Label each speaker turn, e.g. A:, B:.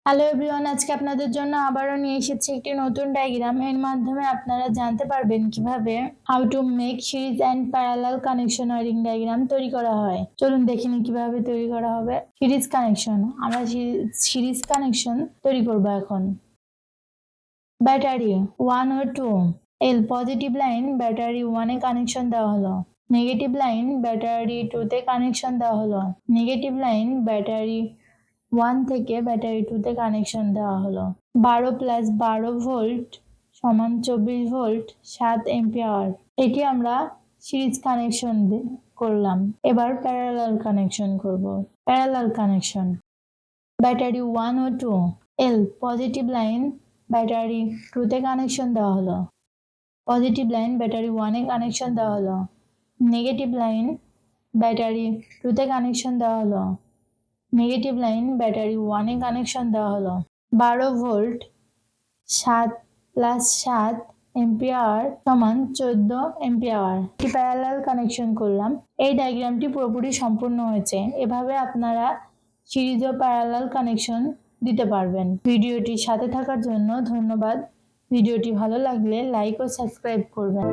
A: Hello everyone, আজকে আপনাদের জন্য আবারও নিয়ে এসেছি একটি নতুন ডায়াগ্রাম। এর মাধ্যমে আপনারা জানতে পারবেন কিভাবে how to make series and parallel connection wiring diagram তৈরি করা হয়। চলুন দেখে নিই কিভাবে তৈরি করা হবে। সিরিজ কানেকশন, আমরা সিরিজ কানেকশন তৈরি করব এখন। ব্যাটারি 1 ও 2, এল পজিটিভ লাইন ব্যাটারি 1 এ কানেকশন দেওয়া হলো, নেগেটিভ লাইন ব্যাটারি 2 তে কানেকশন দেওয়া হলো, নেগেটিভ লাইন ব্যাটারি 1 থেকে ব্যাটারি 2 তে কানেকশন দেওয়া হলো। 12 প্লাস 12 ভোল্ট সমান 24 ভোল্ট 7 এম্পিয়ার। এটি আমরা সিরিজ কানেকশন করলাম। এবার প্যারালাল কানেকশন করব। প্যারালাল কানেকশন, ব্যাটারি 1 ও 2, এল পজিটিভ লাইন ব্যাটারি 2 তে কানেকশন দেওয়া হলো, পজিটিভ লাইন ব্যাটারি 1 এ কানেকশন দেওয়া হলো, নেগেটিভ লাইন ব্যাটারি 2 তে কানেকশন দেওয়া হলো, নেগেটিভ লাইন ব্যাটারি 1 এ কানেকশন দেওয়া হলো। 12 ভোল্ট 7 প্লাস 7 এম্পিয়ার সমান 14 এম্পিয়ার। একটি প্যারালাল কানেকশন করলাম। এই ডায়াগ্রামটি পুরোপুরি সম্পূর্ণ হয়েছে। এভাবে আপনারা সিরিজ ও প্যারালাল কানেকশন দিতে পারবেন। ভিডিওটির সাথে থাকার জন্য ধন্যবাদ। ভিডিওটি ভালো লাগলে লাইক ও সাবস্ক্রাইব করবেন।